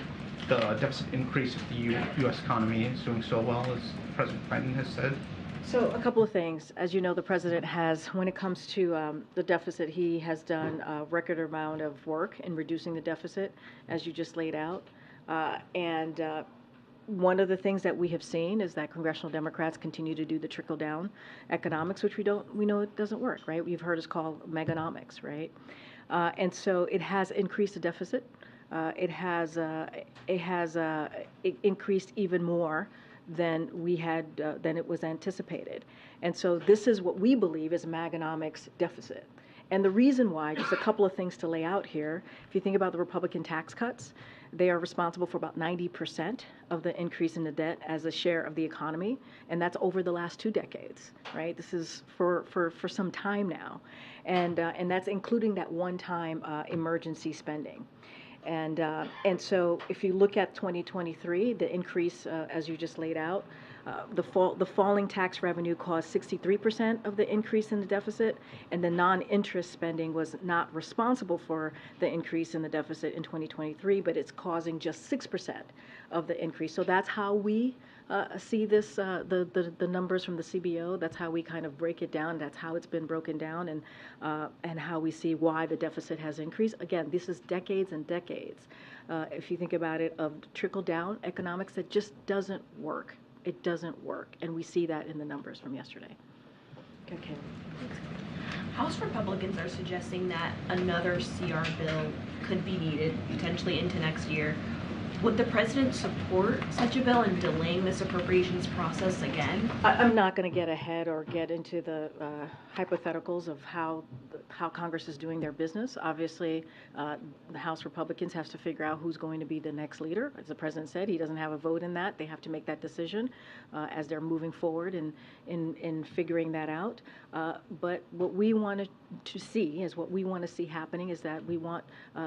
the deficit increase if the U.S. economy is doing so well, as President Biden has said? So a couple of things. As you know, the president has, when it comes to the deficit, he has done a record amount of work in reducing the deficit, as you just laid out. One of the things that we have seen is that congressional Democrats continue to do the trickle-down economics, which we know it doesn't work, right? You've heard us call meganomics, right? And so it has increased the deficit. It has increased even more than it was anticipated. And so this is what we believe is meganomics deficit. And the reason why, just a couple of things to lay out here, if you think about the Republican tax cuts, they are responsible for about 90% of the increase in the debt as a share of the economy, and that's over the last 2 decades, right? This is for some time now, and that's including that one-time emergency spending. And so if you look at 2023, the increase, as you just laid out, the falling tax revenue caused 63% of the increase in the deficit, and the non-interest spending was not responsible for the increase in the deficit in 2023, but it's causing just 6% of the increase. So that's how we see this, the numbers from the CBO. That's how we kind of break it down. That's how it's been broken down, and how we see why the deficit has increased. Again, this is decades and decades. If you think about it, of trickle-down economics that just doesn't work. It doesn't work, and we see that in the numbers from yesterday. Okay. House Republicans are suggesting that another CR bill could be needed, potentially into next year. Would the president support such a bill and delaying this appropriations process again? I'm not going to get ahead or get into the hypotheticals of how Congress is doing their business. Obviously, the House Republicans have to figure out who's going to be the next leader. As the president said, he doesn't have a vote in that. They have to make that decision as they're moving forward in figuring that out. But what we want to see is what we want to see happening is that we want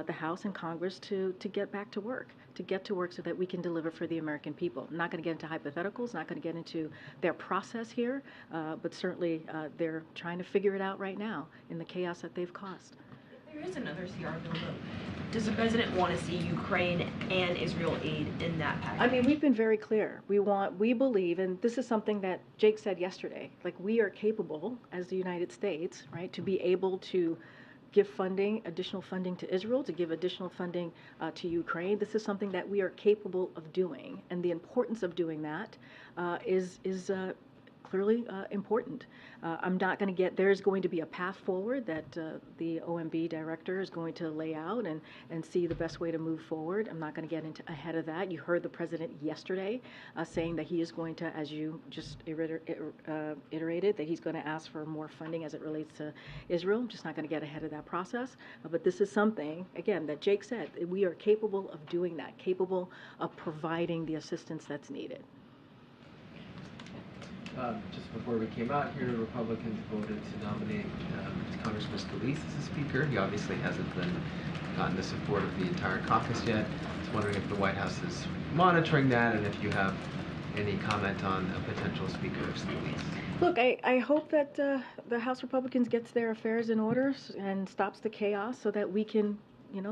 the House and Congress to get back to work. To get to work so that we can deliver for the American people. I'm not going to get into hypotheticals, not going to get into their process here, but certainly they're trying to figure it out right now in the chaos that they've caused. There is another CR bill, though. Does the president want to see Ukraine and Israel aid in that package? I mean, we've been very clear. We believe, and this is something that Jake said yesterday, like we are capable as the United States, right, to be able to give additional funding to Israel, to give additional funding to Ukraine. This is something that we are capable of doing, and the importance of doing that is clearly important. I'm not going to get, there's going to be a path forward that the OMB director is going to lay out and see the best way to move forward. I'm not going to get ahead of that. You heard the president yesterday saying that he is going to, as you just iterated, that he's going to ask for more funding as it relates to Israel. I'm just not going to get ahead of that process. But this is something, again, that Jake said, we are capable of doing that, capable of providing the assistance that's needed. Just before we came out here, Republicans voted to nominate Congressman Scalise as a speaker. He obviously hasn't gotten the support of the entire caucus yet. I was wondering if the White House is monitoring that and if you have any comment on a potential speaker of Scalise. Look, I hope that the House Republicans gets their affairs in order and stops the chaos so that we can,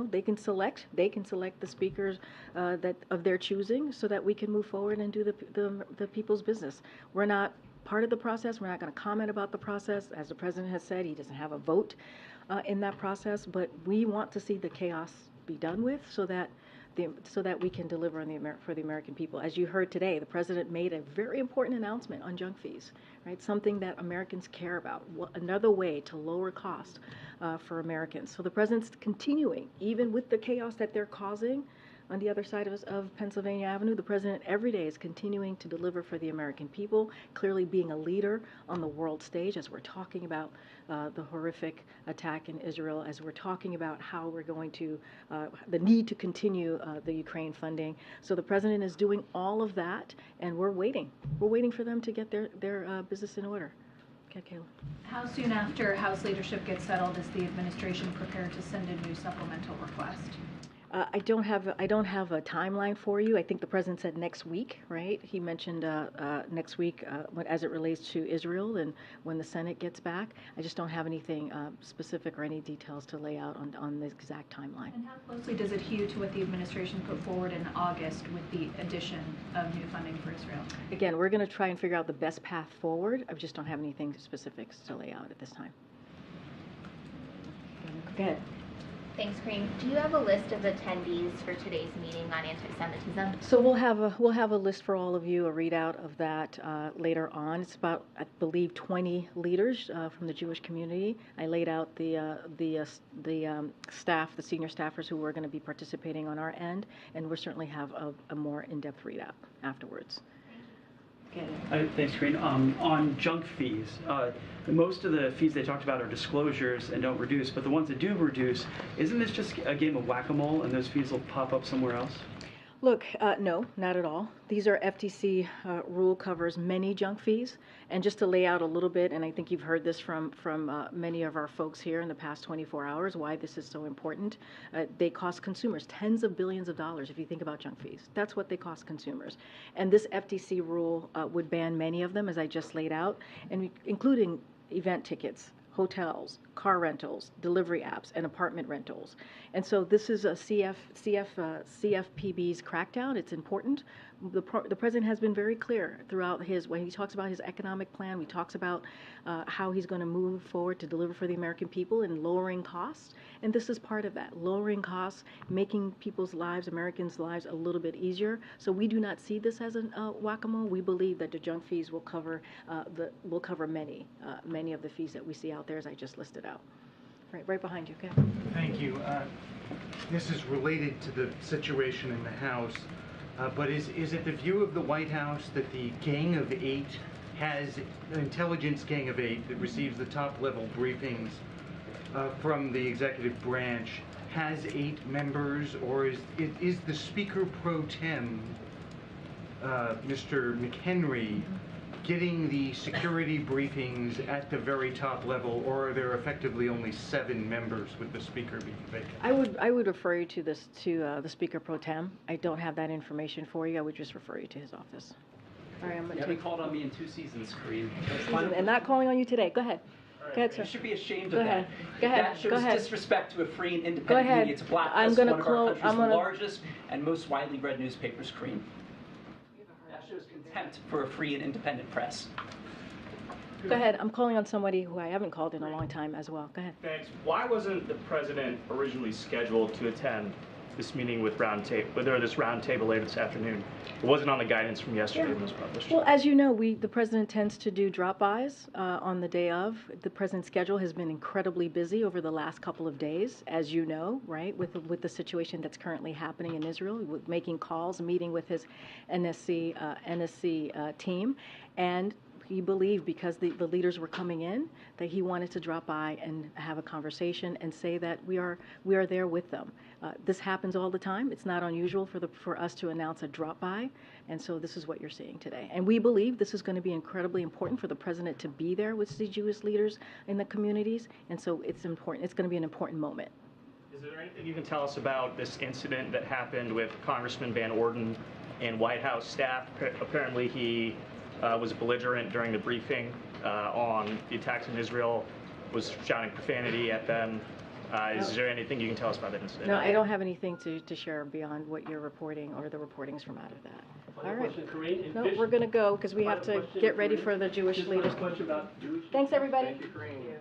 they can select the speakers that of their choosing so that we can move forward and do the people's business. We're not part of the process. We're not going to comment about the process. As the president has said, he doesn't have a vote in that process, but we want to see the chaos be done with so that we can deliver for the American people. As you heard today, the president made a very important announcement on junk fees, right? Something that Americans care about, another way to lower cost for Americans. So the president's continuing, even with the chaos that they're causing on the other side of Pennsylvania Avenue, the president every day is continuing to deliver for the American people, clearly being a leader on the world stage as we're talking about the horrific attack in Israel, as we're talking about how we're going to, the need to continue the Ukraine funding. So the president is doing all of that, and we're waiting. We're waiting for them to get their business in order. Okay, Kayla. How soon after House leadership gets settled is the administration prepared to send a new supplemental request? I don't have a timeline for you. I think the president said next week, right? He mentioned next week as it relates to Israel and when the Senate gets back. I just don't have anything specific or any details to lay out on the exact timeline. And how closely does it hew to what the administration put forward in August with the addition of new funding for Israel? Again, we're going to try and figure out the best path forward. I just don't have anything specifics to lay out at this time. Go ahead. Thanks, Karine. Do you have a list of attendees for today's meeting on anti-Semitism? So we'll have a list for all of you, a readout of that later on. It's about, I believe, 20 leaders from the Jewish community. I laid out the staff, the senior staffers who were going to be participating on our end, and we'll certainly have a more in-depth readout afterwards. Thanks, Karine. On junk fees, most of the fees they talked about are disclosures and don't reduce, but the ones that do reduce, isn't this just a game of whack-a-mole and those fees will pop up somewhere else? Look, no, not at all. These are FTC rule covers many junk fees. And just to lay out a little bit, and I think you've heard this from many of our folks here in the past 24 hours, why this is so important. They cost consumers tens of billions of dollars if you think about junk fees. That's what they cost consumers. And this FTC rule would ban many of them, as I just laid out, and including event tickets, hotels, car rentals, delivery apps, and apartment rentals. And so this is a CFPB's crackdown. It's important. The president has been very clear throughout when he talks about his economic plan, he talks about how he's going to move forward to deliver for the American people and lowering costs. And this is part of that, lowering costs, making people's lives, Americans' lives, a little bit easier. So we do not see this as a whack-a-mole. We believe that the junk fees will cover many of the fees that we see out there, as I just listed out. Right behind you. Okay. Thank you. This is related to the situation in the House, but is it the view of the White House that the Gang of Eight has an intelligence Gang of Eight that receives the top-level briefings from the executive branch has 8 members, or is the Speaker pro tem, Mr. McHenry, getting the security briefings at the very top level, or are there effectively only 7 members with the Speaker being vacant? I would refer you to the Speaker pro tem. I don't have that information for you. I would just refer you to his office. All right, I'm You haven't called on me in 2 seasons, Karine. And not calling on you today. Go ahead. Go ahead, sir. You should be ashamed Go of ahead. that. Go ahead. That shows Go ahead. disrespect to a free and Go independent ahead. media. It's a blacklist I'm gonna one of our close. country's largest and most widely read newspapers, Karine. That shows contempt for a free and independent press. Go ahead. I'm calling on somebody who I haven't called in a long time as well. Go ahead. Thanks. Why wasn't the president originally scheduled to attend this meeting with this roundtable later this afternoon. It wasn't on the guidance from yesterday when it was published. Well, as you know, the president tends to do drop-bys on the day of. The president's schedule has been incredibly busy over the last couple of days, as you know, right, with the situation that's currently happening in Israel, with making calls, meeting with his NSC team, and he believed, because the leaders were coming in, that he wanted to drop by and have a conversation and say that we are there with them. This happens all the time. It's not unusual for us to announce a drop by, and so this is what you're seeing today. And we believe this is going to be incredibly important for the president to be there with the Jewish leaders in the communities, and so it's important. It's going to be an important moment. Is there anything you can tell us about this incident that happened with Congressman Van Orden and White House staff? Apparently he was belligerent during the briefing on the attacks in Israel, was shouting profanity at them. Is there anything you can tell us about that incident? No, I don't have anything to share beyond what you're reporting or the reportings from out of that. All right. No, we're going to go because we have to get ready for the Jewish leaders. Question about Jewish. Thanks, everybody. Thank you, Karine.